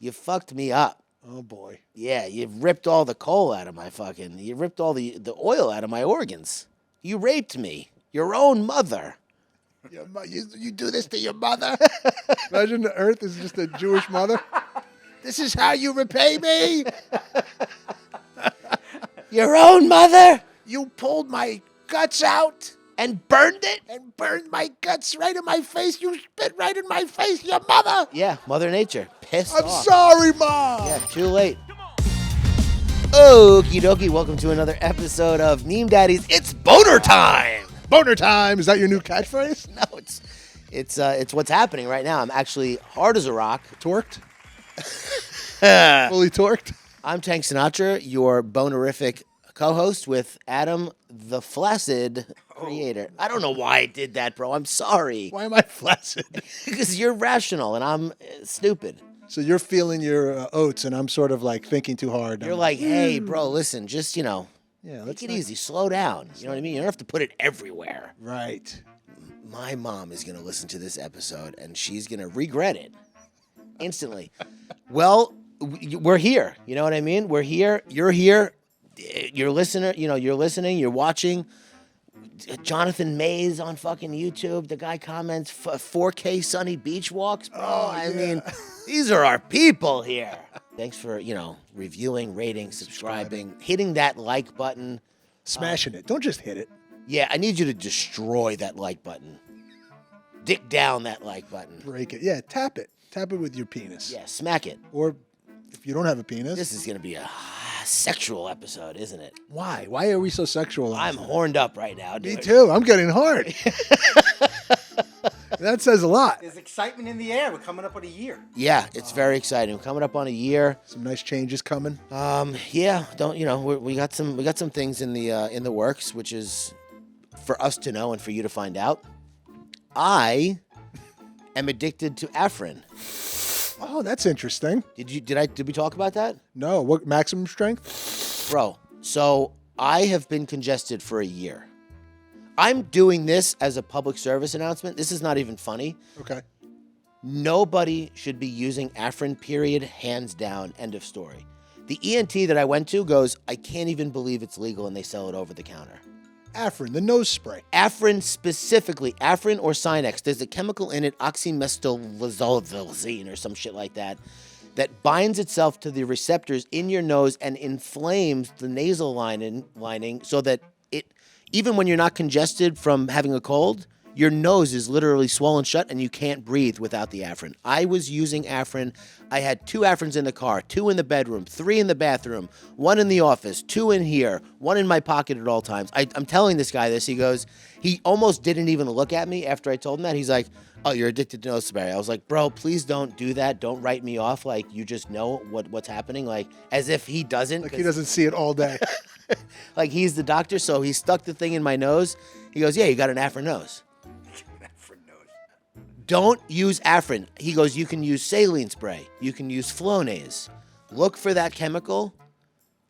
You fucked me up. Oh, boy. Yeah, you ripped all the coal out of my fucking... You ripped all the oil out of my organs. You raped me. Your own mother. You do this to your mother? Imagine the earth is just a Jewish mother. This is how you repay me? Your own mother? You pulled my guts out And burned it? and burned my guts right in my face. You spit right in my face, your mother. Yeah, Mother Nature. Pissed I'm off. sorry, Mom. Yeah, too late. Okie dokie, welcome to another episode of Meme Daddies. It's boner time! Boner time. Is that your new catchphrase? No, it's what's happening right now. I'm actually hard as a rock. Torqued? Fully torqued? I'm Tank Sinatra, your bonerific co-host with Adam the Flaccid creator. I don't know why I did that, bro. I'm sorry. Why am I flaccid? Because you're rational and I'm stupid. So you're feeling your oats, and I'm sort of like thinking too hard. You're like, hey, bro, listen, just, yeah, take it easy. Slow down. You know what I mean? You don't have to put it everywhere. Right. My mom is going to listen to this episode, and she's going to regret it instantly. Well, we're here. You know what I mean? We're here. You're here. You're listening. You're listening. You're watching. Jonathan Mays on fucking YouTube. The guy comments 4K sunny beach walks. Bro, I mean, these are our people here. Thanks for, reviewing, rating, subscribing, hitting that like button. Smashing it. Don't just hit it. Yeah, I need you to destroy that like button. Dick down that like button. Break it. Yeah, tap it. Tap it with your penis. Yeah, smack it. Or if you don't have a penis. This is going to be a sexual episode, isn't it? Why? Why are we so sexual? I'm horned up right now, dude. Me too. I'm getting hard. That says a lot. There's excitement in the air. We're coming up on a year. Yeah, it's very exciting. We're coming up on a year. Some nice changes coming. Yeah, we got some things in the works, which is for us to know and for you to find out. I am addicted to Afrin. Oh, that's interesting. Did we talk about that? No. What maximum strength? Bro, so I have been congested for a year. I'm doing this as a public service announcement. This is not even funny. Okay. Nobody should be using Afrin, period, hands down, end of story. The ENT that I went to goes, I can't even believe it's legal and they sell it over the counter. Afrin, the nose spray. Afrin specifically, Afrin or Sinex, there's a chemical in it, oxymestolazolazine or some shit like that binds itself to the receptors in your nose and inflames the nasal lining so that even when you're not congested from having a cold, your nose is literally swollen shut and you can't breathe without the Afrin. I was using Afrin. I had 2 Afrins in the car, 2 in the bedroom, 3 in the bathroom, 1 in the office, 2 in here, 1 in my pocket at all times. I'm telling this guy this. He almost didn't even look at me after I told him that. He's like, oh, you're addicted to nose spray. I was like, bro, please don't do that. Don't write me off like you just know what's happening. Like, as if he doesn't. Like he doesn't see it all day. Like he's the doctor, so he stuck the thing in my nose. He goes, yeah, you got an Afrin nose. Don't use Afrin. He goes, you can use saline spray. You can use Flonase. Look for that chemical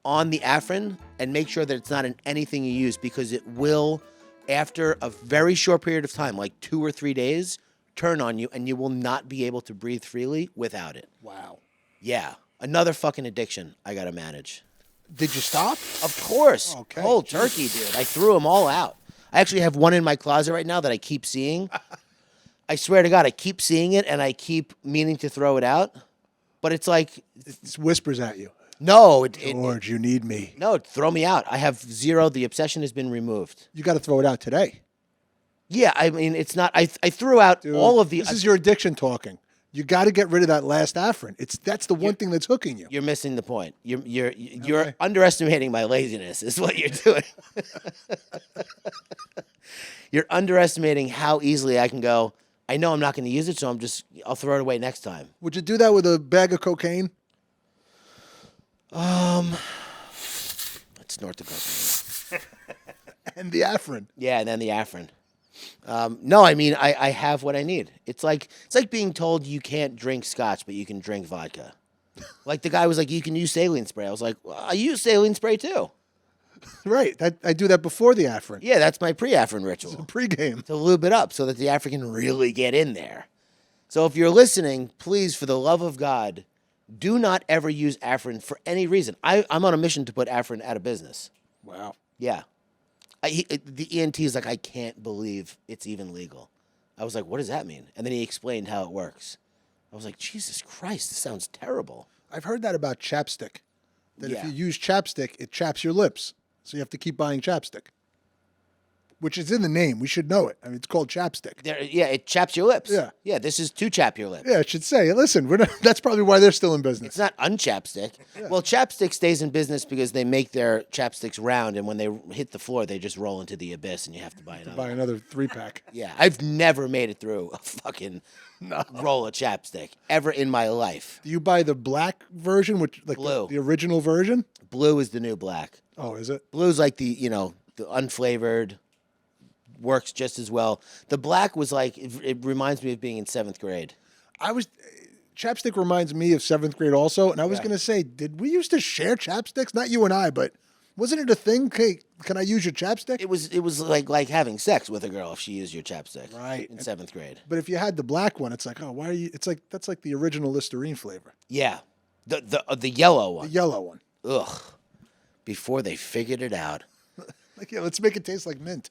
on the Afrin and make sure that it's not in anything you use because it will, after a very short period of time, like 2 or 3 days, turn on you and you will not be able to breathe freely without it. Wow. Yeah. Another fucking addiction I got to manage. Did you stop? Of course. Okay. Cold turkey, dude. I threw them all out. I actually have one in my closet right now that I keep seeing. I swear to God, I keep seeing it and I keep meaning to throw it out. But it's like... It whispers at you. No. George, you need me. No, throw me out. I have 0. The obsession has been removed. You got to throw it out today. Yeah, I mean, it's not... I threw out all of the... This is your addiction talking. You got to get rid of that last Afrin. That's the one thing that's hooking you. You're missing the point. You're underestimating my laziness is what you're doing. You're underestimating how easily I can go, I know I'm not going to use it, so I'll throw it away next time. Would you do that with a bag of cocaine? Let's snort the cocaine. And the Afrin. Yeah, and then the Afrin. No, I mean, I have what I need. It's like being told you can't drink scotch, but you can drink vodka. Like the guy was like, you can use saline spray. I was like, well, I use saline spray too. Right. I do that before the Afrin. Yeah, that's my pre-Afrin ritual. It's a pregame. To lube it up so that the Afrin can really get in there. So if you're listening, please, for the love of God, Do not ever use Afrin for any reason. I'm on a mission to put Afrin out of business. Wow. Yeah. The ENT is like, I can't believe it's even legal. I was like, what does that mean? And then he explained how it works. I was like, Jesus Christ, this sounds terrible. I've heard that about chapstick. That if Yeah. you use chapstick, it chaps your lips. So you have to keep buying chapstick. Which is in the name. We should know it. I mean, it's called chapstick. Yeah, it chaps your lips. Yeah. Yeah, this is to chap your lips. Yeah, it should say, listen, that's probably why they're still in business. It's not unchapstick. Well, Chapstick stays in business because they make their chapsticks round, and when they hit the floor, they just roll into the abyss, and you have to buy another. Buy another 3-pack. Yeah, I've never made it through a fucking roll of chapstick ever in my life. Do you buy the black version, which like Blue. the original version? Blue is the new black. Oh, is it? Blue's like the unflavored, works just as well. The black was like, it reminds me of being in 7th grade. Chapstick reminds me of 7th grade also, and I was going to say, did we used to share chapsticks? Not you and I, but wasn't it a thing? Hey, can I use your chapstick? It was like having sex with a girl if she used your chapstick. Right. In 7th grade. But if you had the black one, it's like, oh, why are you? It's like that's like the original Listerine flavor. Yeah. The yellow one. The yellow one. Ugh. Before they figured it out. Like, yeah, let's make it taste like mint.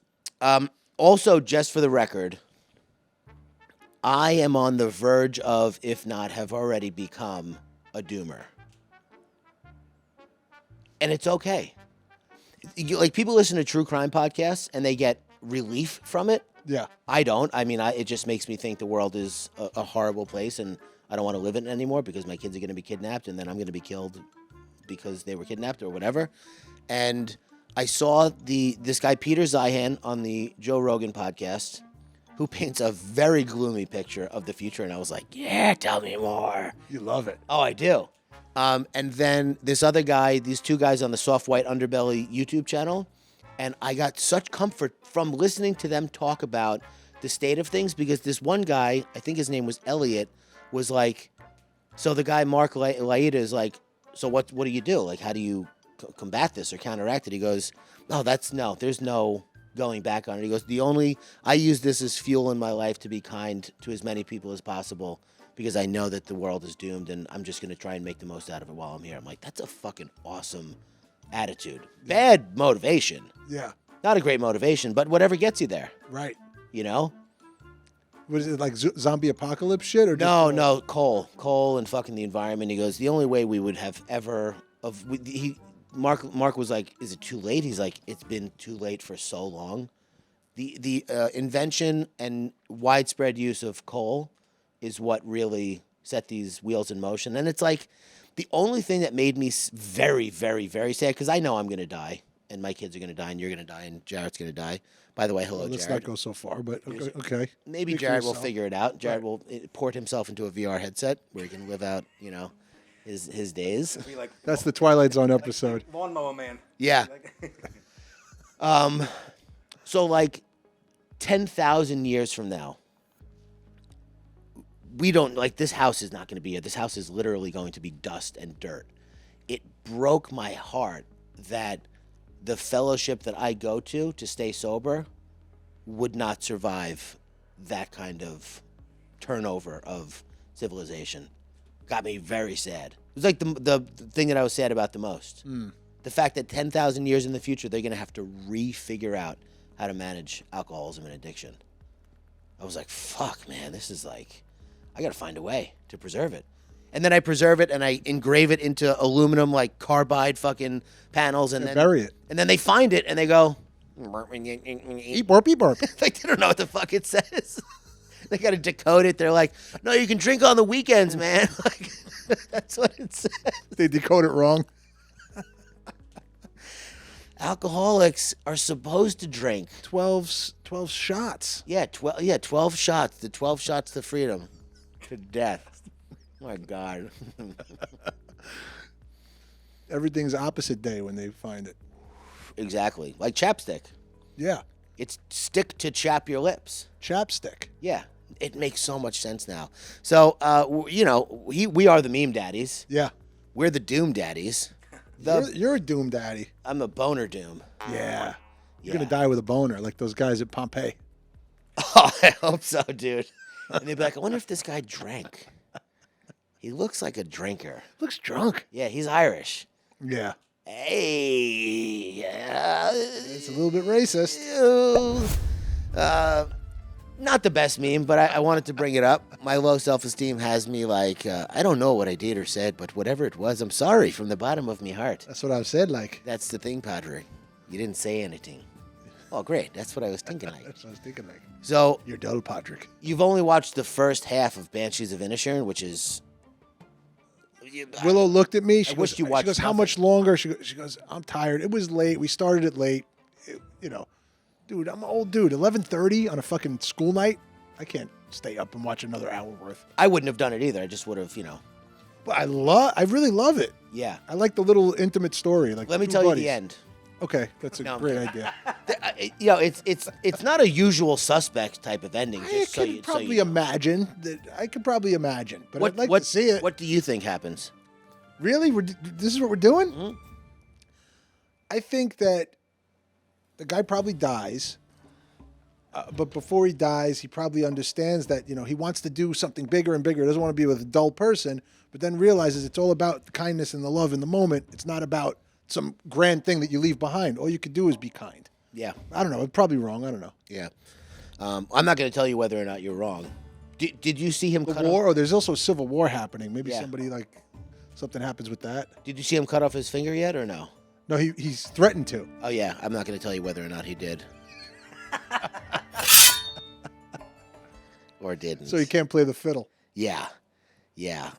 Also, just for the record, I am on the verge of, if not have already become, a doomer. And it's okay. Like, people listen to true crime podcasts and they get relief from it. Yeah. I don't. I mean, it just makes me think the world is a horrible place and I don't want to live in it anymore because my kids are going to be kidnapped and then I'm going to be killed because they were kidnapped or whatever. And I saw this guy, Peter Zeihan, on the Joe Rogan podcast, who paints a very gloomy picture of the future. And I was like, yeah, tell me more. You love it. Oh, I do. And then this other guy, these two guys on the Soft White Underbelly YouTube channel. And I got such comfort from listening to them talk about the state of things because this one guy, I think his name was Elliot, was like, so the guy, Mark Laida, is like, so what do you do? Like, how do you combat this or counteract it? He goes, there's no going back on it. He goes, I use this as fuel in my life to be kind to as many people as possible because I know that the world is doomed and I'm just going to try and make the most out of it while I'm here. I'm like, that's a fucking awesome attitude. Bad motivation. Yeah. Not a great motivation, but whatever gets you there. Right. You know? What is it, like zombie apocalypse shit? Or No, coal and fucking the environment. He goes, the only way we would have ever... Mark was like, is it too late? He's like, it's been too late for so long. The invention and widespread use of coal is what really set these wheels in motion. And it's like the only thing that made me very, very, very sad, because I know I'm going to die, and my kids are going to die, and you're going to die, and Jared's going to die. By the way, hello, let's Jared. not go so far, but okay. Maybe Speak for Jared will yourself. figure it out. Jared will port himself into a VR headset where he can live out, his days. Be like That's the Twilight Zone episode. lawnmower man. Yeah. So like 10,000 years from now, we don't like this house is not going to be here. This house is literally going to be dust and dirt. It broke my heart that the fellowship that I go to stay sober would not survive that kind of turnover of civilization. Got me very sad. It was like the thing that I was sad about the most. The fact that 10,000 years in the future, they're going to have to re-figure out how to manage alcoholism and addiction. I was like, fuck, man, this is like, I got to find a way to preserve it. And then I preserve it and I engrave it into aluminum, like carbide fucking panels. And then bury it. And then they find it and they go, Eat burp, eat burp. like they don't know what the fuck it says. They got to decode it. They're like, no, you can drink on the weekends, man. Like, that's what it says. They decode it wrong. Alcoholics are supposed to drink 12 shots. Yeah, 12 shots. The 12 shots to freedom, to death. My God. Everything's opposite day when they find it. Exactly, like chapstick. Yeah, It's stick to chap your lips. chapstick. Yeah, it makes so much sense now. So, we are the meme daddies. Yeah, We're the doom daddies. you're a doom daddy. I'm a boner doom. Yeah, you're Yeah. gonna die with a boner like those guys at Pompeii. Oh, I hope so, dude. And they'd be like, I wonder if this guy drank. He looks like a drinker. Looks drunk. Yeah, he's Irish. Yeah. Hey, It's a little bit racist. Not the best meme, but I wanted to bring it up. My low self-esteem has me like, I don't know what I did or said, but whatever it was, I'm sorry from the bottom of my heart. That's what I've said, like. That's the thing, Padre. You didn't say anything. Oh, great. That's what I was thinking like. That's what I was thinking, like. So, You're dull, Patrick. you've only watched the first half of Banshees of Inisherin, which is... Willow looked at me. She wished you goes, watched how nothing. much longer? She goes, I'm tired. It was late. We started it late. Dude, I'm an old dude. 11:30 on a fucking school night. I can't stay up and watch another hour worth. I wouldn't have done it either. I just would have, But I really love it. yeah. I like the little intimate story. Like Let me two tell you buddies. the end. Okay, that's a No, I'm great kidding. idea. It's not a usual suspect type of ending. I Just could probably imagine that. I could probably imagine, but I'd like to see it. What do you think happens? Really? This is what we're doing? Mhm. I think that the guy probably dies, but before he dies, he probably understands that he wants to do something bigger and bigger. He doesn't want to be with a dull person, but then realizes it's all about the kindness and the love in the moment. It's not about some grand thing that you leave behind. All you could do is be kind. Yeah, I don't know. I'm probably wrong. I don't know. yeah. I'm not going to tell you whether or not you're wrong. Did you see him The cut war, off? or there's also a civil war happening. Maybe Yeah. somebody something happens with that. Did you see him cut off his finger yet or no? No, he's threatened to. Oh yeah, I'm not going to tell you whether or not he did. Or didn't. So he can't play the fiddle. Yeah. Yeah.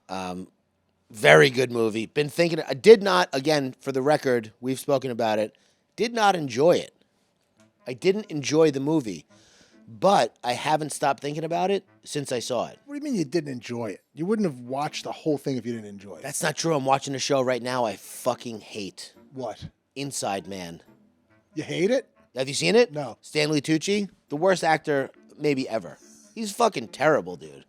Very good movie. Been thinking. I did not, again, for the record, we've spoken about it, did not enjoy it. I didn't enjoy the movie, but I haven't stopped thinking about it since I saw it. What do you mean you didn't enjoy it? You wouldn't have watched the whole thing if you didn't enjoy it. That's not true. I'm watching a show right now I fucking hate. What? Inside Man. You hate it? Have you seen it? No. Stanley Tucci, the worst actor maybe ever. He's fucking terrible, dude.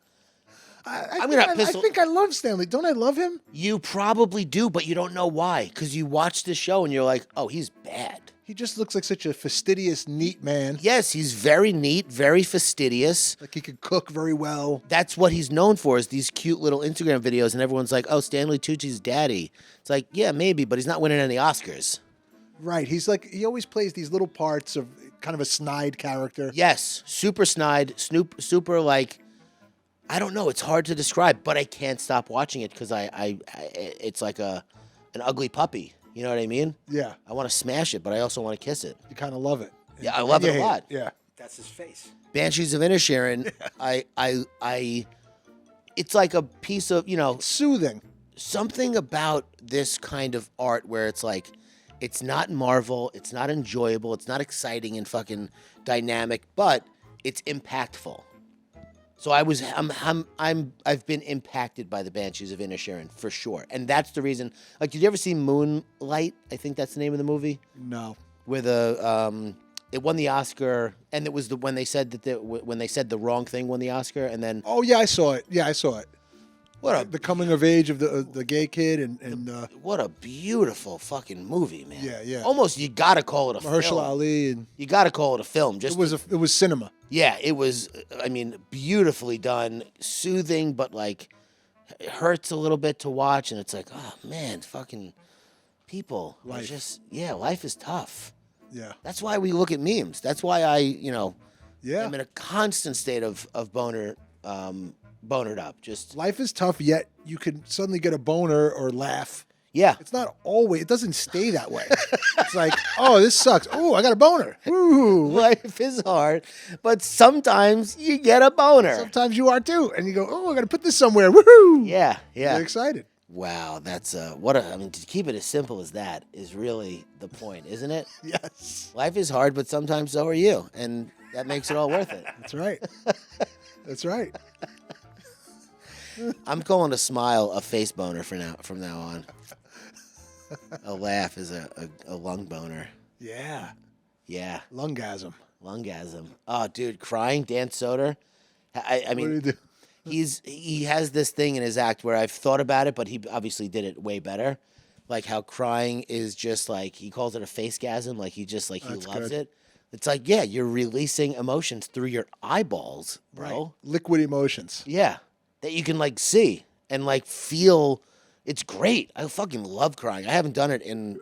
I piss- think I love Stanley. Don't I love him? You probably do, but you don't know why. Because you watch this show and you're like, oh, he's bad. He just looks like such a fastidious, neat man. Yes, he's very neat, very fastidious. Like he could cook very well. That's what he's known for, is these cute little Instagram videos, and everyone's like, oh, Stanley Tucci's daddy. It's like, yeah, maybe, but he's not winning any Oscars. Right. He's like, he always plays these little parts of kind of a snide character. Yes, super snide, super like, I don't know, it's hard to describe, but I can't stop watching it because it's like an ugly puppy. You know what I mean? Yeah. I want to smash it, but I also want to kiss it. You kind of love it. Yeah, I love And it you a hate lot. Yeah. That's his face. Banshees of Inisherin, it's like a piece of, Soothing. something about this kind of art where it's like, it's not Marvel, it's not enjoyable, it's not exciting and fucking dynamic, but it's impactful. So I've been impacted by the Banshees of Inisherin for sure, and that's the reason. Like, did you ever see Moonlight? I think that's the name of the movie. No. Where it won the Oscar, and it was when they said when they said the wrong thing won the Oscar, and then Oh, yeah, I saw it. Yeah, I saw it. what The coming of age of the gay kid and what a beautiful fucking movie, man. Yeah, yeah. Almost you gotta call it a Mahershala film. Ali, and You gotta call it a film. Just it was cinema. yeah, it was. I mean, beautifully done, soothing, but like it hurts a little bit to watch, and it's like, oh man, fucking people. are Life. just life is tough. Yeah. That's why we look at memes. That's why I, Yeah. I'm in a constant state of bonered up. Just Life is tough, yet you can suddenly get a boner or laugh. yeah, It's not always. It doesn't stay that way. It's like, oh, this sucks. Oh, I got a boner. Woo. life is hard, but sometimes you get a boner. Sometimes you are too, and you go, oh, I got to put this somewhere. Woohoo! Yeah, Get yeah. excited. Wow, that's I mean, to keep it as simple as that is really the point, isn't it? Yes, Life is hard, but sometimes so are you, and that makes it all worth it. that's right. That's right. I'm calling a smile a face boner from now on. A laugh is a lung boner. Yeah, Yeah, lungasm. lungasm. Oh, dude, crying, Dan Soder. I What do you mean, do? he has this thing in his act where I've thought about it, but he obviously did it way better. Like how crying is just like, he calls it a facegasm. Like he just like he That's loves good. it. It's like, yeah, you're releasing emotions through your eyeballs, bro. Right. Liquid emotions. Yeah, that you can like see. and like feel. It's great. I fucking love crying. I haven't done it in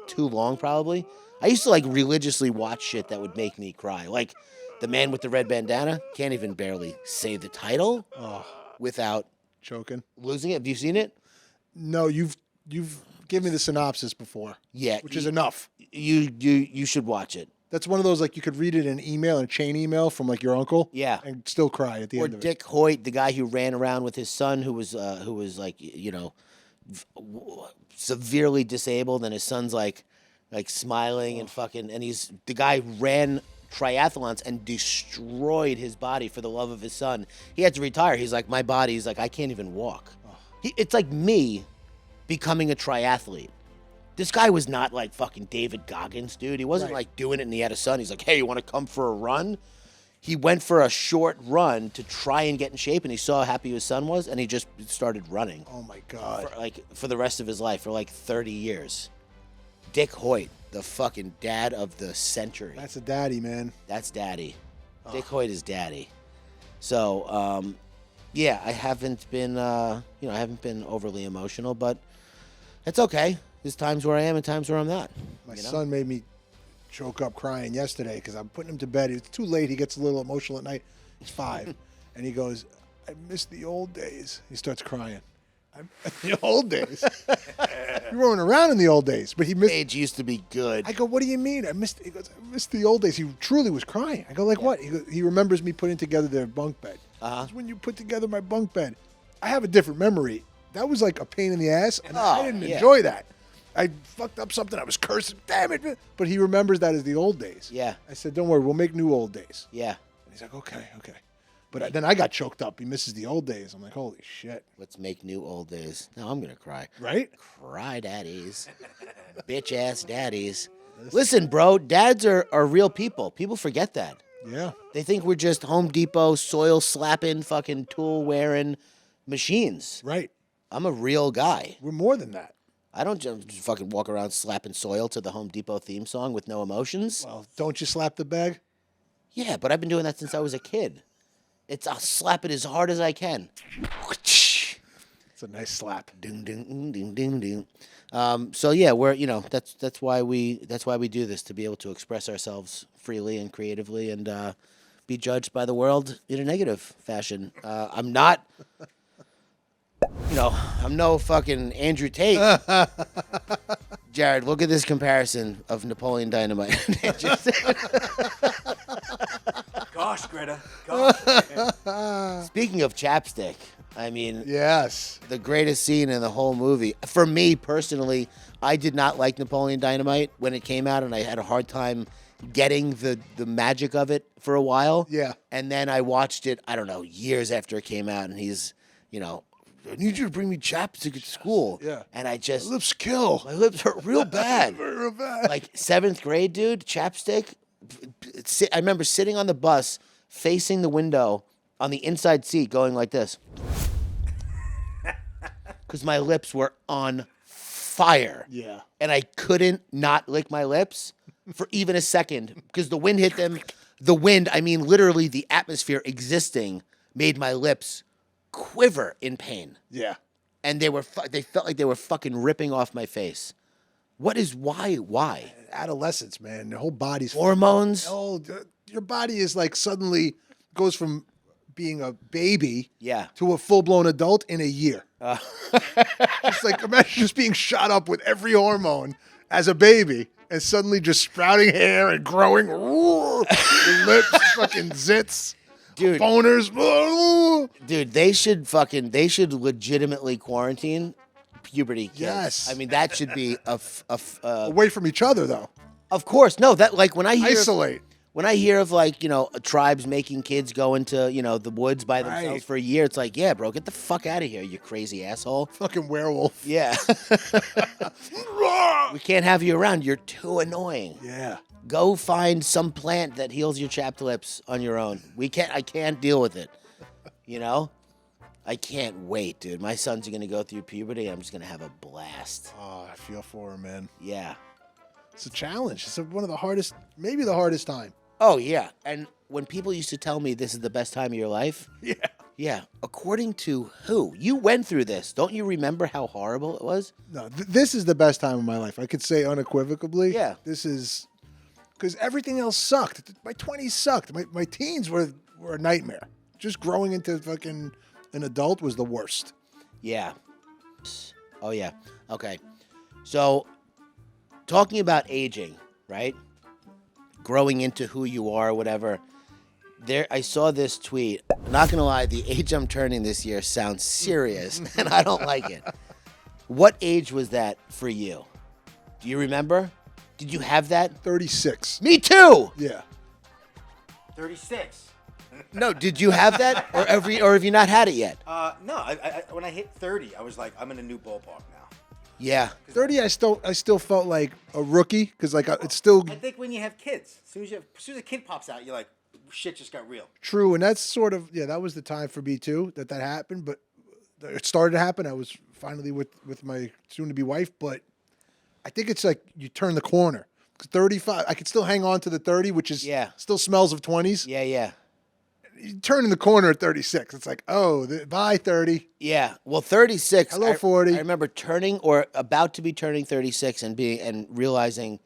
too long, probably. I used to like religiously watch shit that would make me cry. Like The Man with the Red Bandana. Can't even barely say the title without Choking. losing it. Have you seen it? No, you've given me the synopsis before. Yeah, which is enough. You should watch it. That's one of those like you could read it in an email, in a chain email from like your uncle. Yeah. And still cry at the Or end of it. Dick Hoyt, the guy who ran around with his son, who was like severely disabled, and his son's like smiling and fucking, and he's the guy who ran triathlons and destroyed his body for the love of his son. He had to retire. He's like, my body. He's like, I can't even walk. It's like me becoming a triathlete. This guy was not like fucking David Goggins, dude. He wasn't like doing it and he had a son. He's like, hey, you want to come for a run? He went for a short run to try and get in shape, and he saw how happy his son was, and he just started running. Oh my God. For the rest of his life, for like 30 years. Dick Hoyt, the fucking dad of the century. That's a daddy, man. That's daddy. Dick Hoyt is daddy. So, yeah, I haven't been, I haven't been overly emotional, but it's okay. There's times where I am and times where I'm not. My son made me choke up crying yesterday because I'm putting him to bed. It's too late. He gets a little emotional at night. He's 5. And he goes, I miss the old days. He starts crying. I miss the old days. You weren't around in the old days, but he missed. Age used to be good. I go, what do you mean? He goes, I miss the old days. He truly was crying. I go, like what? He remembers me putting together their bunk bed. That's when you put together my bunk bed. I have a different memory. That was like a pain in the ass, and I didn't enjoy that. I fucked up something. I was cursing. Damn it. But he remembers that as the old days. Yeah. I said, don't worry. We'll make new old days. Yeah. And he's like, okay. But then I got choked up. He misses the old days. I'm like, holy shit. Let's make new old days. Now I'm going to cry. Right? Cry daddies. Bitch-ass daddies. Listen, bro, dads are real people. People forget that. Yeah. They think we're just Home Depot soil-slapping, fucking tool-wearing machines. Right. I'm a real guy. We're more than that. I don't just fucking walk around slapping soil to the Home Depot theme song with no emotions. Well, don't you slap the bag? Yeah, but I've been doing that since I was a kid. I'll slap it as hard as I can. It's a nice slap. Ding ding ding ding ding. So yeah, we're that's why we do this, to be able to express ourselves freely and creatively and be judged by the world in a negative fashion. I'm not. I'm no fucking Andrew Tate. Jared, look at this comparison of Napoleon Dynamite. Gosh, Greta. Gosh. Speaking of Chapstick, I mean, Yes. the greatest scene in the whole movie. For me personally, I did not like Napoleon Dynamite when it came out, and I had a hard time getting the magic of it for a while. Yeah. And then I watched it, I don't know, years after it came out, and he's, I need you to bring me Chapstick at school. Yeah. And I just... Lips kill. My lips hurt real bad. Real bad. Like 7th grade, dude, Chapstick. I remember sitting on the bus, facing the window on the inside seat, going like this. Because my lips were on fire. Yeah. And I couldn't not lick my lips for even a second because the wind hit them. The wind, I mean, literally the atmosphere existing made my lips quiver in pain. Yeah. And they felt like they were fucking ripping off my face. Why? Adolescence, man. The whole body's Hormones? Oh, your body is like suddenly goes from being a baby to a full-blown adult in a year. It's like, imagine just being shot up with every hormone as a baby and suddenly just sprouting hair and growing lips, fucking zits. Dude, boners. Dude, they should legitimately quarantine puberty kids. Yes. I mean, that should be away from each other, though. Of course. No, that, like, when I hear isolate. When I hear of, like, tribes making kids go into, the woods by themselves for a year, it's like, yeah, bro, get the fuck out of here, you crazy asshole. Fucking werewolf. Yeah. We can't have you around. You're too annoying. Yeah. Go find some plant that heals your chapped lips on your own. I can't deal with it. I can't wait, dude. My sons are going to go through puberty, and I'm just going to have a blast. Oh, I feel for him, man. Yeah. It's a challenge. It's one of the hardest, maybe the hardest time. Oh, yeah. And when people used to tell me this is the best time of your life, Yeah. According to who? You went through this. Don't you remember how horrible it was? No, this is the best time of my life. I could say unequivocally. Yeah. This is because everything else sucked. My 20s sucked. My teens were a nightmare. Just growing into fucking an adult was the worst. Yeah. Oh, yeah. Okay. So, talking about aging, right? Growing into who you are, whatever. I saw this tweet. Not gonna lie, the age I'm turning this year sounds serious, and I don't like it. What age was that for you? Do you remember? Did you have that? 36. Me too. Yeah. 36. No, did you have that, or have you not had it yet? No, I when I hit 30, I was like, I'm in a new ballpark now. Yeah. 30, I still felt like a rookie because like it's still I think when you have kids, as soon as a kid pops out, you're like, shit just got real. true, and that's sort of that was the time for me too that happened. But it started to happen. I was finally with my soon-to-be wife, but I think it's like you turn the corner. 35, I could still hang on to the 30, which is still smells of 20s. Yeah, yeah. You turn in the corner at 36. It's like, oh, bye 30. Yeah. Well, 36. Hello, 40. I remember turning or about to be turning 36 and realizing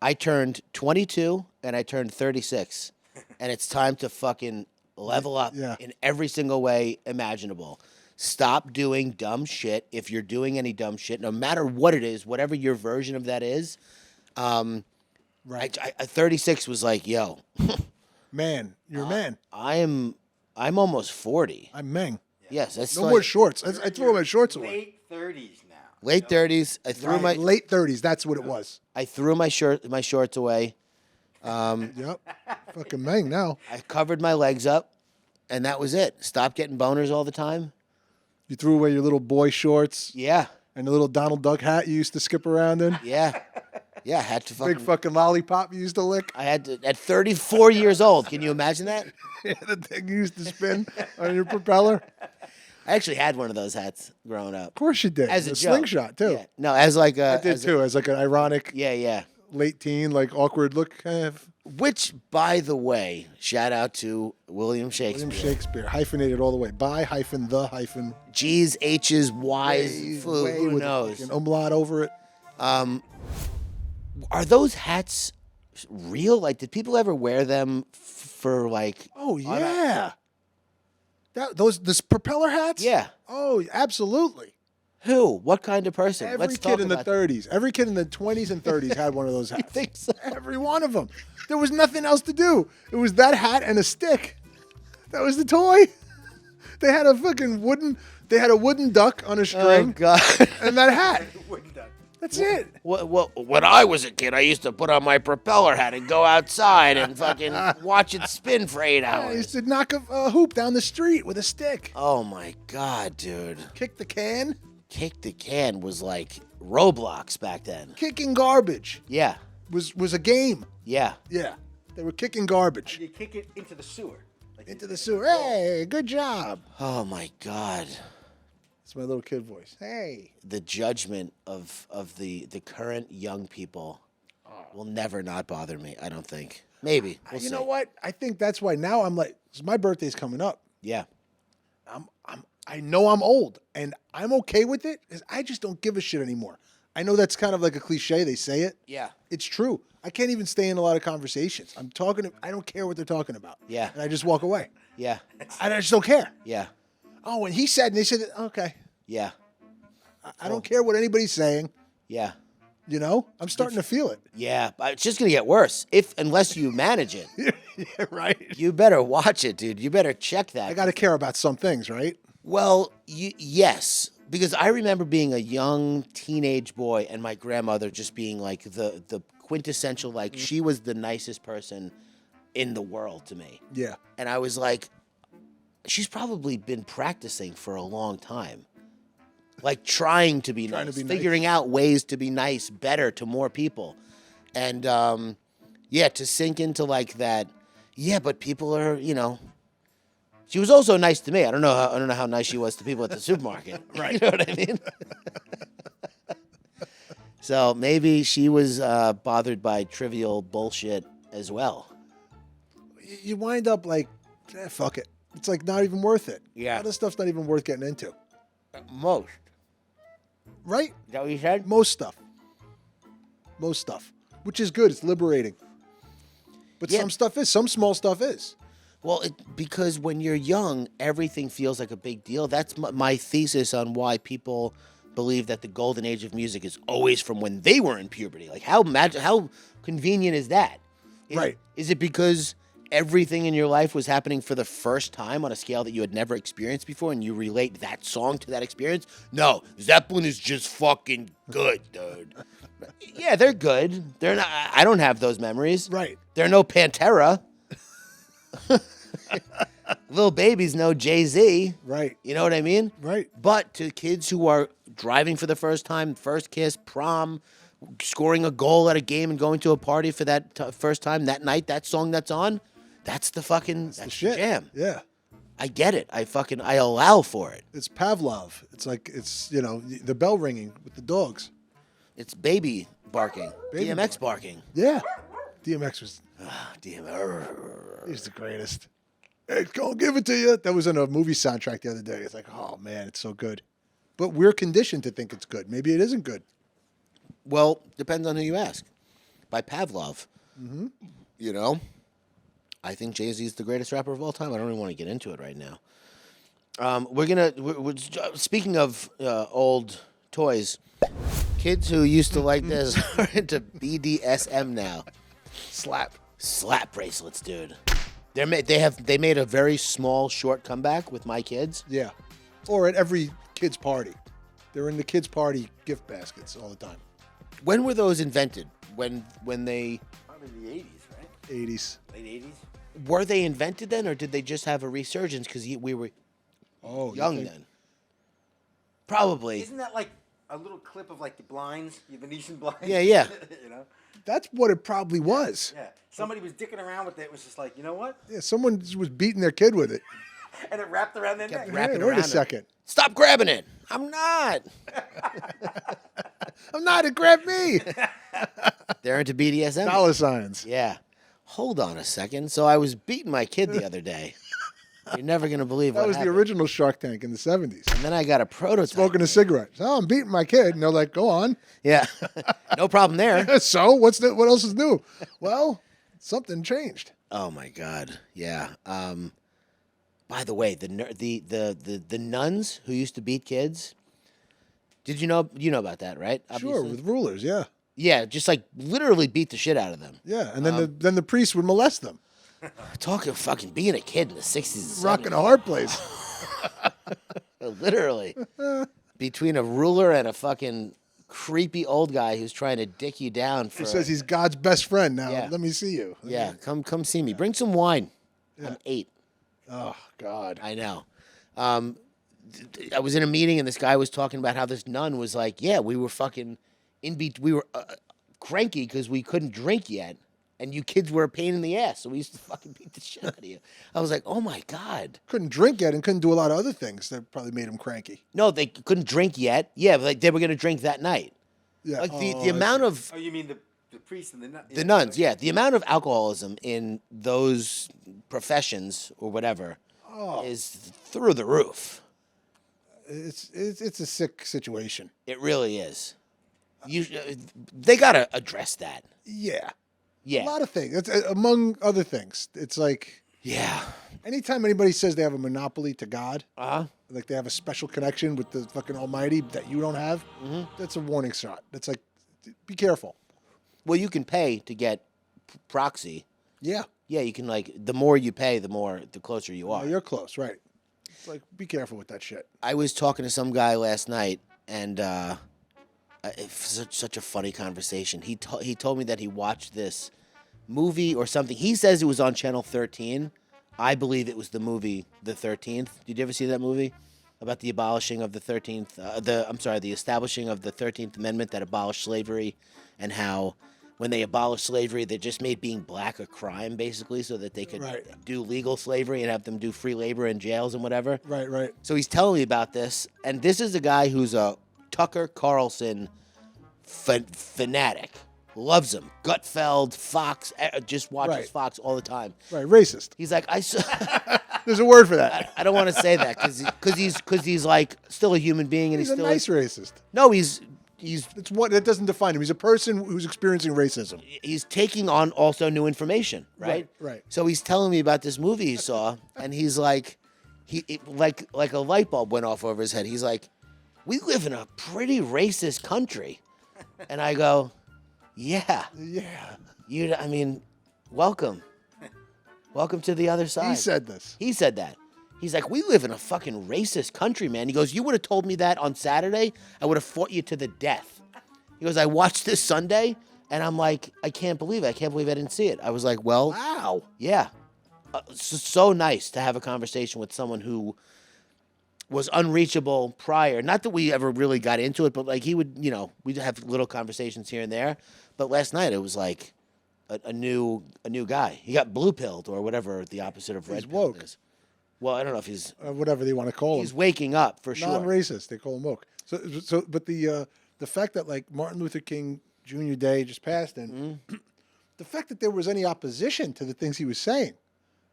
I turned 22 and I turned 36. And it's time to fucking level up in every single way imaginable. Stop doing dumb shit. If you're doing any dumb shit, no matter what it is, whatever your version of that is, Right. 36 was like, yo, Man, you're a man. I'm almost 40. I'm Meng. Yes, that's No like more shorts. I threw my shorts away. Late 30s now. late 30s. I threw my Late 30s. That's what it was. I threw my shorts away. Yep. Fucking Meng now. I covered my legs up, and that was it. Stopped getting boners all the time. You threw away your little boy shorts Yeah, and the little Donald Duck hat you used to skip around in. yeah, yeah. I had to fucking. Big fucking lollipop you used to lick. I had to at 34 years old. Can you imagine that? The thing you used to spin on your propeller. I actually had one of those hats growing up. Of course you did. As a a joke. slingshot too. Yeah. No, as like a. I did too. As like an ironic Yeah, yeah. late teen, like awkward look. Which, by the way, shout out to William Shakespeare. William Shakespeare, hyphenated all the way. By hyphen the hyphen. G's, H's, Y's, Way who with knows? An umlaut over it. Are those hats real? Like, did people ever wear them for like? Oh yeah. This propeller hats? Yeah. Oh, absolutely. Who? What kind of person? Every Let's kid talk in the about that. 30s, every kid in the 20s and 30s had one of those hats. Think so? Every one of them. There was nothing else to do. It was that hat and a stick. That was the toy. They had a fucking wooden duck on a Oh string God! and that hat. That's it. Well, when I was a kid, I used to put on my propeller hat and go outside and fucking watch it spin for 8 I used hours. to knock a hoop down the street with a stick. Oh my God, dude! Kick the can. Kick the can was like Roblox back then. Kicking garbage Yeah, was a game. yeah. Yeah. They were kicking garbage You kick it into the sewer. Like into the sewer. Hey, good job. Oh my God! That's my little kid voice. Hey. The judgment of the current young people will never not bother me. I don't think. Maybe. We'll You see. know what? I think that's why now I'm like, 'cause my birthday's coming up. Yeah. I know I'm old, and I'm okay with it because I just don't give a shit anymore. I know that's kind of like a cliche. They say it. Yeah. It's true. I can't even stay in a lot of conversations. I don't care what they're talking about. Yeah. And I just walk away. Yeah. I just don't care. Yeah. Oh, and he said, and they said, okay. Yeah. I don't care what anybody's saying. Yeah. You know, I'm starting to feel it. Yeah. But it's just gonna get worse unless you manage it. Yeah, right. You better watch it, dude. You better check that. I got to care about some things, right? Well, yes, because I remember being a young teenage boy and my grandmother just being like the quintessential, like she was the nicest person in the world to me. Yeah. And I was like, she's probably been practicing for a long time. Like trying to be Trying nice, to be nice. figuring out ways to be nice better to more people. And yeah, to sink into like that, yeah, but people are, she was also nice to me. I don't know how nice she was to people at the supermarket. Right. You know what I mean? So maybe she was bothered by trivial bullshit as well. You wind up like, fuck it. it's like not even worth it. Yeah. A lot of stuff's not even worth getting into. Most. Right? Is that what you said? Most stuff. Which is good. It's liberating. But Yeah. some stuff is. Some small stuff is. Well, because when you're young, everything feels like a big deal. That's my thesis on why people believe that the golden age of music is always from when they were in puberty. Like, how convenient is that? Right. Is it because everything in your life was happening for the first time on a scale that you had never experienced before, and you relate that song to that experience? No, Zeppelin is just fucking good, dude. Yeah, they're good. They're not. I don't have those memories. Right. They're no Pantera. Little Baby's no Jay-Z. Right. You know what I mean? Right. But to kids who are driving for the first time, first kiss, prom, scoring a goal at a game and going to a party for that first time, that night, that song that's on, that's the fucking It's the shit. jam. Yeah. I get it. I allow for it. It's Pavlov. It's like, it's, the bell ringing with the dogs. It's baby barking. Baby DMX barking. Yeah. DMX was, DMX. he's the greatest. Hey, gonna give it to you. That was in a movie soundtrack the other day. It's like, oh man, it's so good. But we're conditioned to think it's good. Maybe it isn't good. Well, depends on who you ask. By Pavlov, I think Jay-Z is the greatest rapper of all time. I don't even want to get into it right now. We're speaking of old toys. Kids who used to like this are into BDSM now. Slap bracelets, dude. They made a very small, short comeback with my kids. Yeah. Or at every kid's party. They're in the kids' party gift baskets all the time. When were those invented? When they Probably the 80s, right? 80s. Late 80s. were they invented then, or did they just have a resurgence because we were young then? Probably. Isn't that like a little clip of like the blinds, the Venetian blinds? Yeah, yeah. You know? That's what it probably was. Yeah. Somebody was dicking around with it. It was just like, you know what? Yeah, someone was beating their kid with it. And it wrapped around their neck. wrapping Hey, wait around a it. second. Stop grabbing it. I'm not. I'm not. It grabbed me. They're into BDSM. Dollar signs. Yeah. Hold on a second. So I was beating my kid the other day. You're never going to believe That what was happened. the original Shark Tank in the 70s. And then I got a prototype. Smoking a cigarette. Oh, I'm beating my kid. And they're like, go on. Yeah. No problem there. So what else is new? Well, something changed. Oh my God. Yeah. By the way, the nuns who used to beat kids. Did you know about that, right? Sure, Obviously. with rulers, yeah. Yeah, just like literally beat the shit out of them. Yeah, and then the priest would molest them. Talking fucking being a kid in the 60s and Rocking a hard place. 70s. Literally. Between a ruler and a fucking creepy old guy who's trying to dick you down for He says he's God's best friend now. Yeah. Let me see you. yeah, come see me. Bring some wine. I'm 8. Oh, God. I know. I was in a meeting and this guy was talking about how this nun was like, yeah, we were fucking we were cranky because we couldn't drink yet, and you kids were a pain in the ass, so we used to fucking beat the shit out of you. I was like, oh my God. Couldn't drink yet and couldn't do a lot of other things that probably made him cranky. No, they couldn't drink yet. Yeah, but like they were gonna drink that night. Yeah. Like the I amount see. of Oh, you mean the priests and the nuns? the nuns, yeah, the amount of alcoholism in those professions or whatever is through the roof. It's a sick situation. It really is. They gotta address that. Yeah. Yeah. A lot of things. It's, among other things, it's like Yeah. anytime anybody says they have a monopoly to God, Uh-huh. like they have a special connection with the fucking Almighty that you don't have, that's a warning shot. That's like, be careful. Well, you can pay to get proxy. Yeah. Yeah, you can the more you pay, the closer you Oh, are. you're close, right? It's like, be careful with that shit. I was talking to some guy last night, and it was such a funny conversation. He told me that he watched this movie or something. He says it was on Channel 13. I believe it was the movie The 13th. Did you ever see that movie about the abolishing of the 13th? The establishing of the 13th Amendment that abolished slavery, and how when they abolished slavery, they just made being black a crime, basically, so that they could Right. do legal slavery and have them do free labor in jails and whatever. Right, right. So he's telling me about this, and this is a guy who's a Tucker Carlson fanatic. Loves him. Gutfeld, Fox, just watches Right. Fox all the time. Right, racist. He's like, I saw There's a word for that. I don't want to say that because he's like still a human being and He's he's a still nice racist. no he's It's what that doesn't define him. He's a person who's experiencing racism. he's taking on also new information, right? Right. So he's telling me about this movie he saw, and he's like, like a light bulb went off over his head. He's like, "We live in a pretty racist country," and I go, "Yeah, Yeah. I mean, welcome to the other side." He said this. He said that. He's like, "We live in a fucking racist country, man." He goes, "You would have told me that on Saturday, I would have fought you to the death." He goes, "I watched this Sunday, and I'm like, I can't believe it. I can't believe I didn't see it." I was like, "Well, Wow. yeah." So nice to have a conversation with someone who was unreachable prior. Not that we ever really got into it, but like he would, we'd have little conversations here and there. But last night it was like a new guy. He got blue pilled or whatever the opposite of red pilled woke. is. Well, I don't know if he's Whatever they want to call he's him. waking up for sure. Non-racist. They call him woke. But the fact that like Martin Luther King Jr. Day just passed, and the fact that there was any opposition to the things he was saying,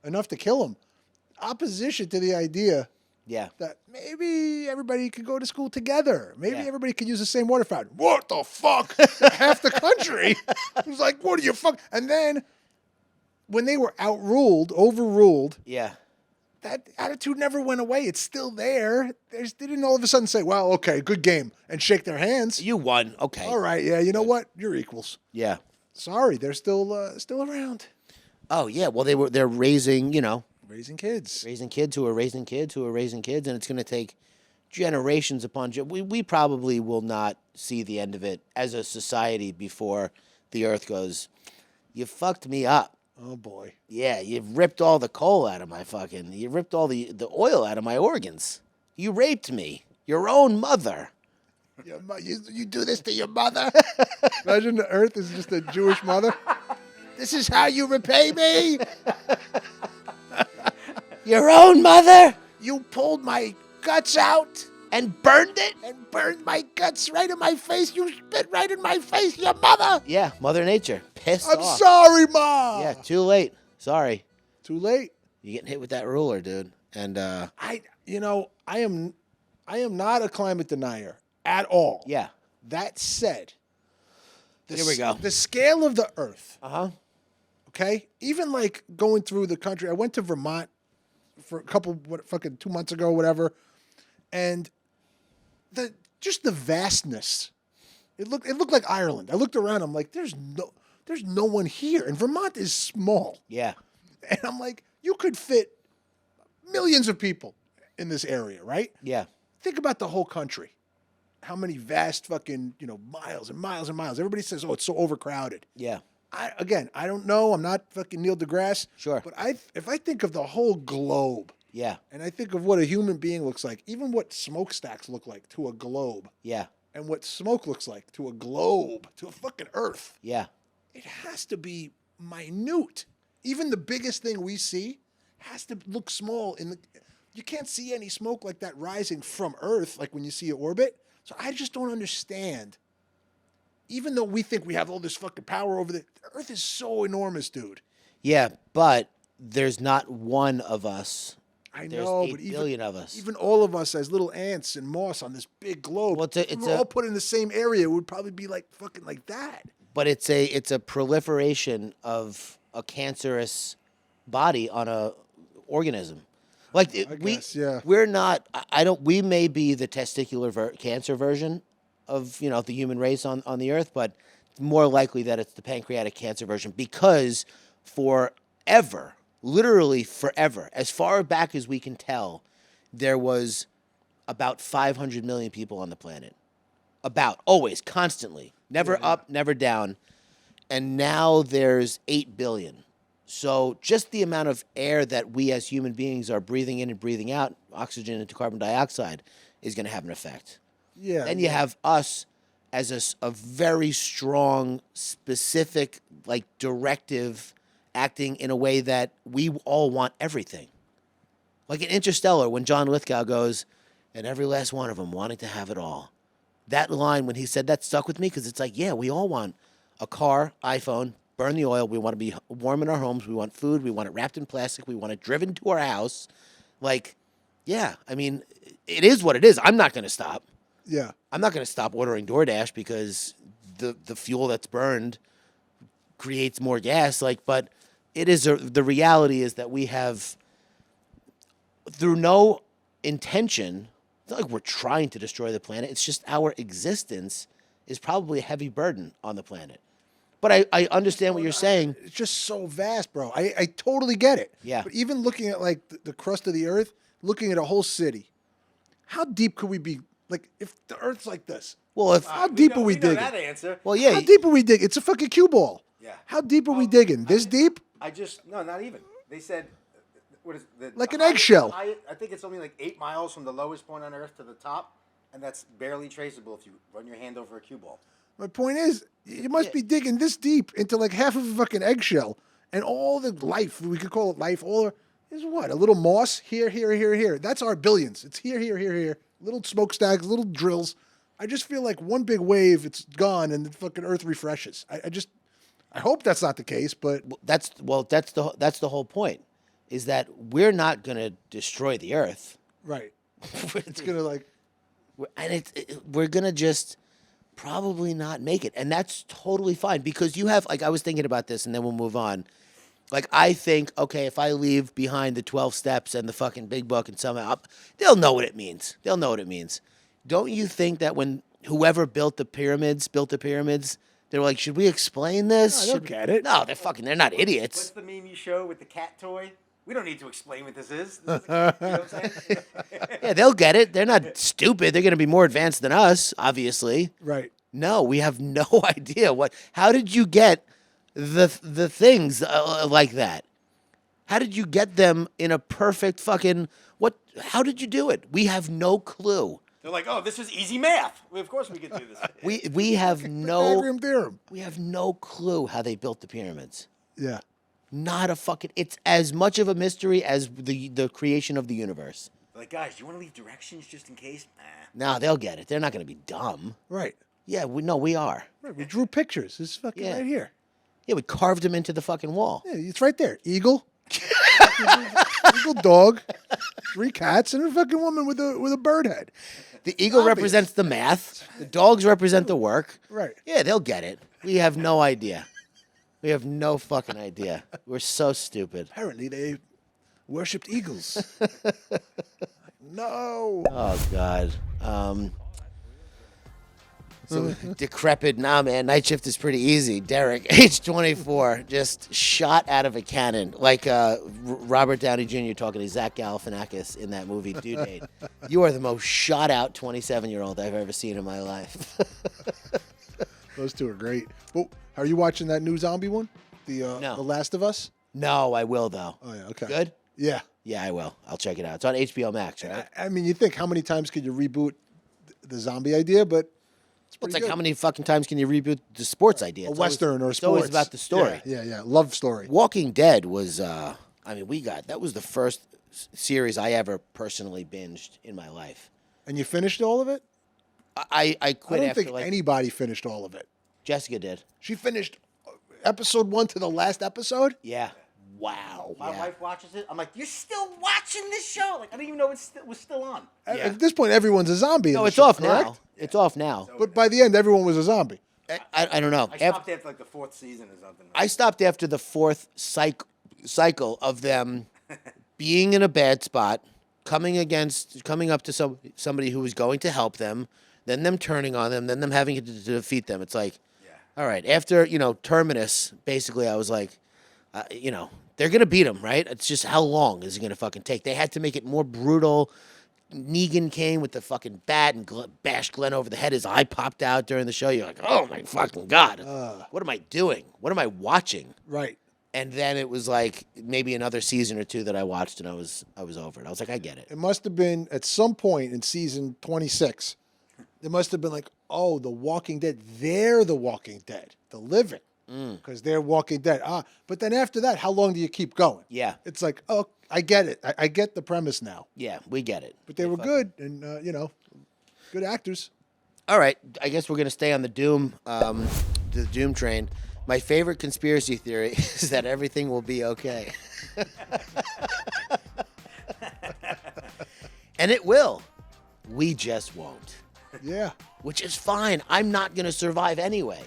enough to kill him, opposition to the idea Yeah. that maybe everybody could go to school together. Maybe Yeah. everybody could use the same water fountain. What the fuck? Half the country. It was like, what are you fuck? And then when they were overruled, Yeah. that attitude never went away. It's still there. They didn't all of a sudden say, well, okay, good game, and shake their hands. You won. Okay. All right, yeah, you know what? You're equals. Yeah. Sorry, they're still around. Oh yeah. Well, they're raising, Raising kids. raising kids who are raising kids who are raising kids, and it's going to take generations upon. We probably will not see the end of it as a society before the Earth goes, "You fucked me up." Oh, boy. Yeah, you ripped all the coal out of you ripped all the oil out of my organs. You raped me, your own mother. You do this to your mother? Imagine the Earth is just a Jewish mother. This is how you repay me? Your own mother? You pulled my guts out And burned it? and burned my guts right in my face. You spit right in my face, your mother. Yeah, Mother Nature. Pissed I'm off. sorry, Ma. Yeah, too late. Sorry. Too late. You're getting hit with that ruler, dude. And I am not a climate denier at all. yeah. That said, Here we go. The scale of the Earth. Uh-huh. Okay, even like going through the country. I went to Vermont for a couple 2 months ago, whatever, and just the vastness. It looked like Ireland. I looked around. I'm like, there's no one here, and Vermont is small. Yeah. And I'm like, you could fit millions of people in this area, right? Yeah. Think about the whole country. How many vast fucking, miles and miles and miles. Everybody says, oh, it's so overcrowded. Yeah. I don't know. I'm not fucking Neil deGrasse. Sure. But if I think of the whole globe, Yeah. and I think of what a human being looks like, even what smokestacks look like to a globe, Yeah. and what smoke looks like to a globe, to a fucking Earth, Yeah. it has to be minute. Even the biggest thing we see has to look small. You can't see any smoke like that rising from Earth, like when you see an orbit. So I just don't understand. Even though we think we have all this fucking power over the Earth is so enormous, dude. Yeah, but there's not one of us. I There's know, 8 but billion of us. even all of us as little ants and moss on this big globe, Well, if we were all put in the same area, it would probably be like fucking like that. But it's a proliferation of a cancerous body on a organism. Like guess, yeah. we're not. I don't. We may be the testicular cancer version of the human race on the earth, but more likely that it's the pancreatic cancer version because forever, literally forever, as far back as we can tell, there was about 500 million people on the planet. About always, constantly, never up, never down, and now there's 8 billion. So just the amount of air that we as human beings are breathing in and breathing out, oxygen into carbon dioxide, is going to have an effect. Yeah. Then you have us as a very strong, specific, like directive, acting in a way that we all want everything. Like in Interstellar, when John Lithgow goes, and every last one of them wanting to have it all. That line, when he said that, stuck with me because it's like, yeah, we all want a car, iPhone, burn the oil. We want to be warm in our homes. We want food. We want it wrapped in plastic. We want it driven to our house. Like, yeah, I mean, it is what it is. I'm not going to stop. Yeah. I'm not going to stop ordering DoorDash because the fuel that's burned creates more gas. Like, but it is the reality is that we have, through no intention, it's not like we're trying to destroy the planet. It's just our existence is probably a heavy burden on the planet. But I understand what you're saying. It's just so vast, bro. I totally get it. Yeah. But even looking at like the crust of the earth, looking at a whole city, how deep could we be? Like, if the earth's like this, Well, if how deep are we We know digging? that answer. well, yeah, How deep are we digging? It's a fucking cue ball. Yeah. How deep are we digging? This deep? No, not even. They said, what is the Like the an highest- eggshell. I think it's only like 8 miles from the lowest point on Earth to the top, and that's barely traceable if you run your hand over a cue ball. My point is, you must be digging this deep into like half of a fucking eggshell, and all the life, we could call it life, is what? A little moss here, here, here, here. That's our billions. It's here, here, here, here. Little smokestacks, little drills. I just feel like one big wave, it's gone, and the fucking earth refreshes. I hope that's not the case, but that's the whole point, is that we're not going to destroy the earth. right. It's gonna like We're going to just probably not make it. And that's totally fine, because you have, like, I was thinking about this and then we'll move on. Like, I think, okay, if I leave behind the 12 steps and the fucking big book and somehow, they'll know what it means. They'll know what it means. Don't you think that when whoever built the pyramids, they were like, should we explain this? No, they'll Should- get it. No, they're not What's idiots. the meme you show with the cat toy? We don't need to explain what this is. This is a cat, you know what I'm saying? Yeah, they'll get it. They're not stupid. They're going to be more advanced than us, obviously. right. No, we have no idea how did you get the things like that? How did you get them in a perfect fucking how did you do it? We have no clue. They're like, oh, this is easy math. Of course we could do this. We have no Pythagorean theorem. we have no clue how they built the pyramids. Yeah. Not a fucking it's as much of a mystery as the creation of the universe. They're like, guys, do you want to leave directions just in case? No, they'll get it. They're not going to be dumb. Right. Yeah, we are. Right. We drew pictures. It's fucking Yeah. right here. Yeah, we carved them into the fucking wall. Yeah, it's right there. Eagle. Eagle dog. 3 cats and a fucking woman with a bird head. The eagle Obvious. represents the math. The dogs represent the work. Right. Yeah, they'll get it. We have no idea. We have no fucking idea. We're so stupid. Apparently they worshipped eagles. No. Oh God. So decrepit. Nah, man. Night shift is pretty easy. Derek, age 24, just shot out of a cannon, like Robert Downey Jr. talking to Zach Galifianakis in that movie Due Date. You are the most shot out 27-year-old I've ever seen in my life. Those two are great. Well, are you watching that new zombie one? No. The Last of Us? No, I will though. Oh yeah, okay. Good. Yeah. Yeah, I will. I'll check it out. It's on HBO Max, right? I mean, you think how many times could you reboot the zombie idea, but It's pretty like good. how many fucking times can you reboot the sports idea? a It's always- western or it's sports. always about the story. Yeah. Love story. Walking Dead was, that was the first series I ever personally binged in my life. And you finished all of it? I I quit don't after think like anybody finished all of it. Jessica did. She finished episode 1 to the last episode? Yeah. Wow. My yeah. wife watches it. I'm like, you're still watching this show? Like, I didn't even know it was still on. At- Yeah. At this point, everyone's a zombie. in No, the it's show, off correct? now. It's off now. But by the end, everyone was a zombie. I don't know. I stopped after like the 4th season or something. I stopped after the 4th cycle of them being in a bad spot, coming up to somebody who was going to help them, then them turning on them, then them having to defeat them. It's like, all right, after, Terminus, basically I was like, they're going to beat him, right? It's just how long is it going to fucking take? They had to make it more brutal. Negan came with the fucking bat and bashed Glenn over the head. His eye popped out during the show. You're like, oh my fucking God. What am I doing? What am I watching? Right. And then it was like maybe another season or two that I watched, and I was over it. I was like, I get it. It must have been at some point in season 26. It must have been like, oh, The Walking Dead. They're The Walking Dead, the living, because they're Walking Dead. But then after that, how long do you keep going? Yeah, It's like, oh, I get it. I get the premise now. yeah, we get it. But they were good, and good actors. All right, I guess we're gonna stay on the Doom train. My favorite conspiracy theory is that everything will be okay. And it will. We just won't. Yeah. Which is fine. I'm not going to survive anyway.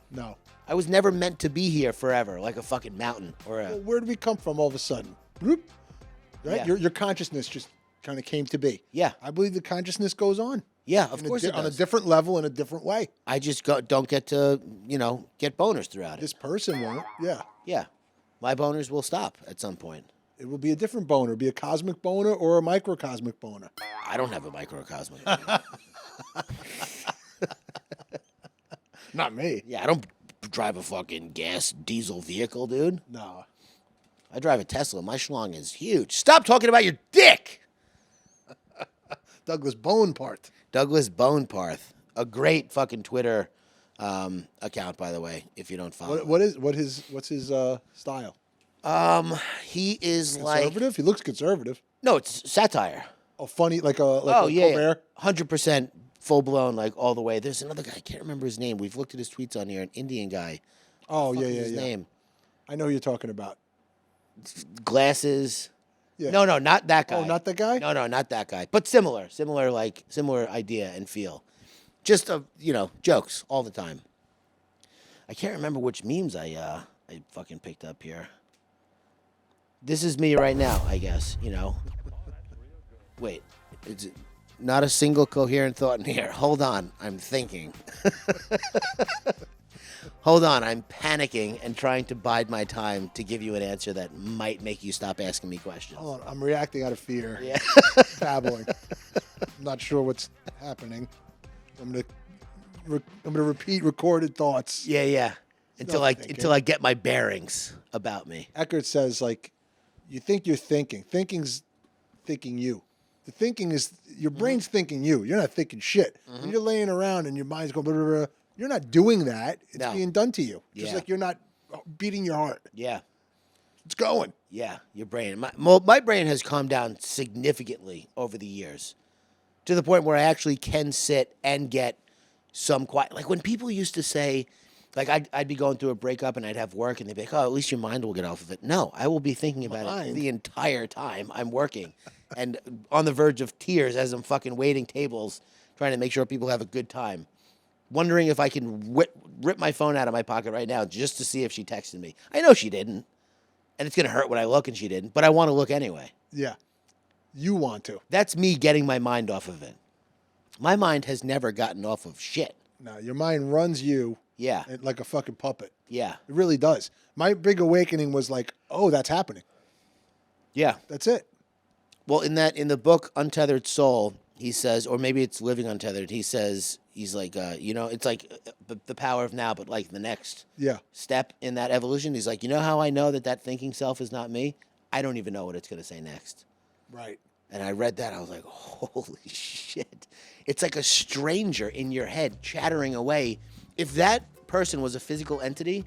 No. I was never meant to be here forever, like a fucking mountain or a... Well, where did we come from all of a sudden? Bloop. Right? Yeah. Your consciousness just kind of came to be. Yeah. I believe the consciousness goes on. Yeah, of course it On a does. different level in a different way. I just don't get to, get boners throughout it. This person won't. Yeah. Yeah. My boners will stop at some point. It will be a different boner. Be a cosmic boner or a microcosmic boner. I don't have a microcosmic. Not me. Yeah, I don't drive a fucking gas diesel vehicle, dude. No. I drive a Tesla. My schlong is huge. Stop talking about your dick! Douglas Bonaparte. Douglas Boneparth. A great fucking Twitter account, by the way, if you don't follow. What's his style? He is like... Conservative? He looks conservative. No, it's satire. Oh, funny, like a Oh, yeah. Colbert. 100% full-blown, like, all the way. There's another guy. I can't remember his name. We've looked at his tweets on here. An Indian guy. Oh, Fuck yeah, is yeah, his yeah. name? I know who you're talking about. Glasses. Yeah. No, not that guy. Oh, not that guy? No, not that guy. But similar idea and feel. Just jokes all the time. I can't remember which memes I fucking picked up here. This is me right now, I guess. Wait, it's not a single coherent thought in here. Hold on, I'm thinking. Hold on, I'm panicking and trying to bide my time to give you an answer that might make you stop asking me questions. Hold on, I'm reacting out of fear. Yeah. Babbling. I'm not sure what's happening. I'm gonna repeat recorded thoughts. Yeah. Until thinking. I get my bearings about me. Eckert says, like, you think you're thinking. Thinking's thinking you. The thinking is your brain's thinking you. You're not thinking shit. When you're laying around and your mind's going blah, blah, blah, you're not doing that. It's No. being done to you. Just Yeah. like you're not beating your heart. Yeah. It's going. Yeah, your brain. My brain has calmed down significantly over the years, to the point where I actually can sit and get some quiet. Like when people used to say, like I'd be going through a breakup and I'd have work and they'd be like, oh, at least your mind will get off of it. No, I will be thinking about it the entire time I'm working and on the verge of tears as I'm fucking waiting tables, trying to make sure people have a good time. Wondering if I can rip my phone out of my pocket right now just to see if she texted me. I know she didn't. And it's going to hurt when I look and she didn't, but I want to look anyway. Yeah. You want to. That's me getting my mind off of it. My mind has never gotten off of shit. No, your mind runs you Yeah. like a fucking puppet. Yeah. It really does. My big awakening was like, oh, that's happening. Yeah. That's it. Well, in the book Untethered Soul, he says, or maybe it's Living Untethered, he says, he's like, it's like the power of now, but like the next Yeah. step in that evolution. He's like, you know how I know that thinking self is not me? I don't even know what it's going to say next. Right. And I read that, I was like, holy shit. It's like a stranger in your head chattering away. If that person was a physical entity,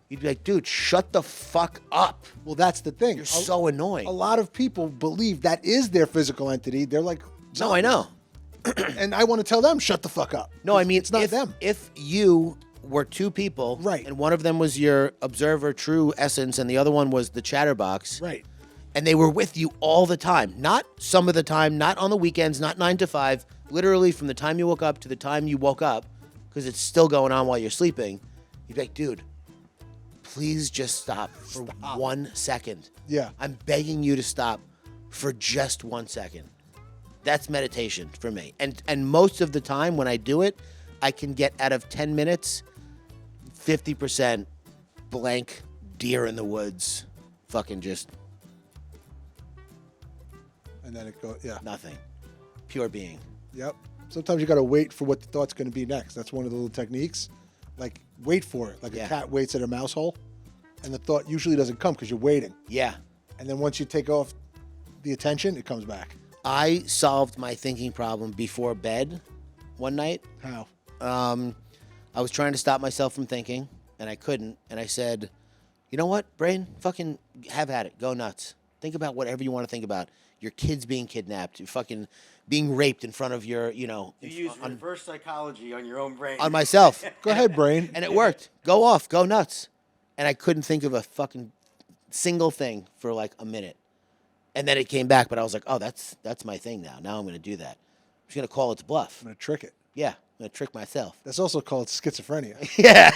you'd be like, dude, shut the fuck up. Well, that's the thing. You're so annoying. A lot of people believe that is their physical entity. They're like, No, I know. and I want to tell them, shut the fuck up. No, I mean, it's not them. If you were two people, Right. and one of them was your observer true essence and the other one was the chatterbox, Right. and they were with you all the time, not some of the time, not on the weekends, not 9 to 5, literally from the time you woke up to the time you woke up, because it's still going on while you're sleeping, you'd be like, dude, please just stop for 1 second. Yeah. I'm begging you to stop for just 1 second. That's meditation for me. And most of the time when I do it, I can get out of 10 minutes, 50% blank deer in the woods, fucking just And then it goes, yeah. nothing. Pure being. Yep. Sometimes you got to wait for what the thought's going to be next. That's one of the little techniques. Like, wait for it. Like Yeah. a cat waits at a mouse hole. And the thought usually doesn't come because you're waiting. Yeah. And then once you take off the attention, it comes back. I solved my thinking problem before bed one night. How? I was trying to stop myself from thinking, and I couldn't. And I said, you know what, brain? Fucking have at it. Go nuts. Think about whatever you want to think about. Your kids being kidnapped. You fucking being raped in front of your, You use reverse psychology on your own brain. on myself. Go ahead, brain. And it worked. Go off. Go nuts. and I couldn't think of a fucking single thing for like a minute. And then it came back, but I was like, oh, that's my thing now. Now I'm going to do that. I'm just going to call its bluff. I'm gonna trick it. Yeah, I'm going to trick myself. That's also called schizophrenia. Yeah.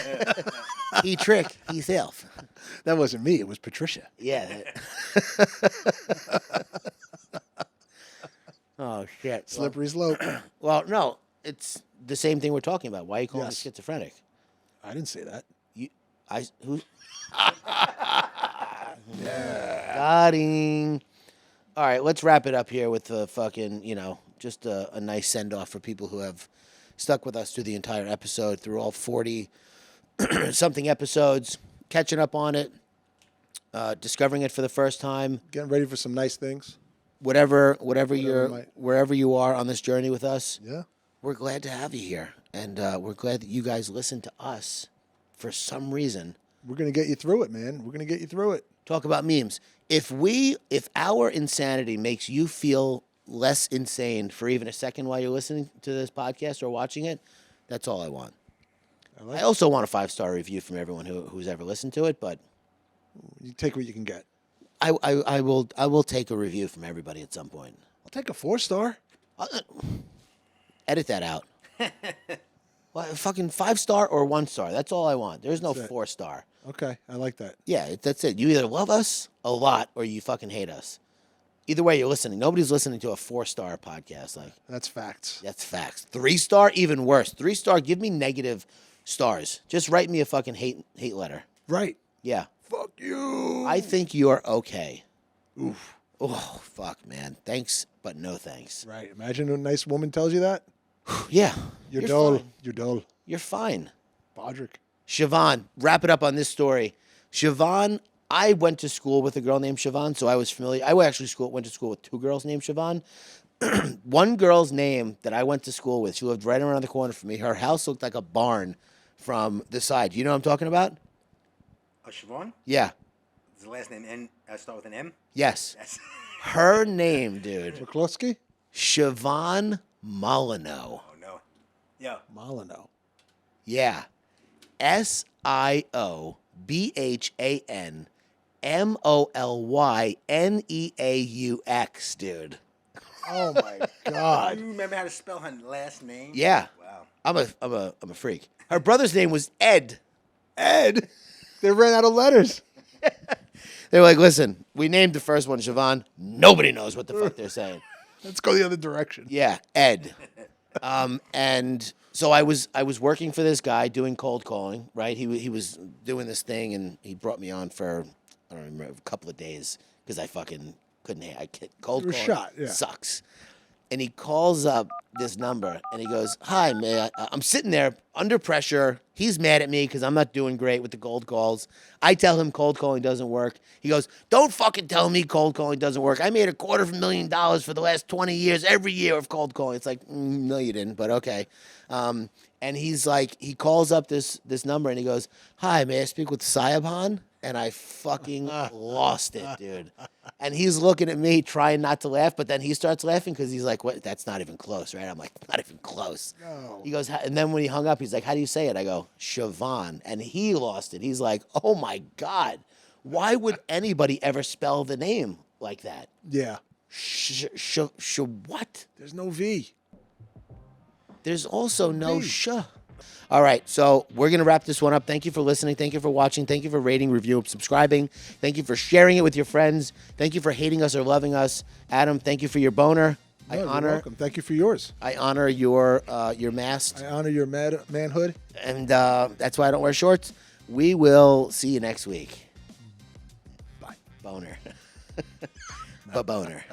He tricked himself. That wasn't me. It was Patricia. Yeah. Oh, shit. Slippery slope. Well, no, it's the same thing we're talking about. Why are you calling Yes. it schizophrenic? I didn't say that. Who? Got him. All right, let's wrap it up here with the fucking, just a nice send off for people who have stuck with us through the entire episode, through all 40 something episodes, catching up on it, discovering it for the first time. Getting ready for some nice things. Whatever might- wherever you are on this journey with us, Yeah. we're glad to have you here, and we're glad that you guys listen to us for some reason. We're gonna get you through it, man. We're gonna get you through it. Talk about memes. If our insanity makes you feel less insane for even a second while you're listening to this podcast or watching it, that's all I want. I also want a 5-star review from everyone who's ever listened to it, but You take what you can get. I will take a review from everybody at some point. I'll take a 4-star. Edit that out. Well, fucking 5-star or 1-star. That's all I want. There's no That's it. 4-star. Okay, I like that. Yeah, that's it. You either love us a lot or you fucking hate us. Either way, you're listening. Nobody's listening to a 4-star podcast. Like, That's facts. that's facts. 3-star, even worse. 3-star, give me negative stars. Just write me a fucking hate letter. Right. Yeah. Fuck you. I think you're okay. Oof. Oh, fuck, man. Thanks, but no thanks. Right. Imagine a nice woman tells you that. Yeah. You're dull. Fine. You're dull. You're fine. Bodrick. Siobhan, wrap it up on this story. Siobhan, I went to school with a girl named Siobhan, so I was familiar. I actually went to school with 2 girls named Siobhan. One girl's name that I went to school with, she lived right around the corner from me. Her house looked like a barn from the side. You know what I'm talking about? Siobhan? Yeah. Is the last name N? Start with an M? Yes. Yes. Her name, dude. McCluskey? Siobhan Molyneux. Oh, no. Yeah. Molyneux. Yeah. SIOBHANMOLYNEAUX, dude. Oh my God. You remember how to spell her last name? Yeah. Wow. I'm a freak. Her brother's name was Ed. Ed. They ran out of letters. They were like, listen, we named the first one Siobhan. Nobody knows what the fuck they're saying. Let's go the other direction. Yeah, Ed. And so I was working for this guy doing cold calling, right? He was doing this thing, and he brought me on for, I don't remember, a couple of days because I fucking couldn't. Cold You were calling shot, yeah. sucks. And he calls up this number, and he goes, hi, man. I'm sitting there under pressure. He's mad at me because I'm not doing great with the cold calls. I tell him cold calling doesn't work. He goes, don't fucking tell me cold calling doesn't work. I made $250,000 for the last 20 years, every year of cold calling. It's like, no, you didn't, but okay. And he's like, he calls up this number, and he goes, hi, may I speak with Siobhan? And I fucking lost it, dude. And he's looking at me trying not to laugh, but then he starts laughing because he's like, what? That's not even close, right? I'm like, not even close. No. He goes, and then when he hung up, he's like, how do you say it? I go, Siobhan. And he lost it. He's like, oh my God. Why would anybody ever spell the name like that? Yeah. What? There's no V. There's also no V. sh. All right, so we're going to wrap this one up. Thank you for listening. Thank you for watching. Thank you for rating, reviewing, subscribing. Thank you for sharing it with your friends. Thank you for hating us or loving us. Adam, thank you for your boner. No, you're welcome. Thank you for yours. I honor your mast, I honor your manhood. and that's why I don't wear shorts. We will see you next week. Bye. Boner. Ba-boner.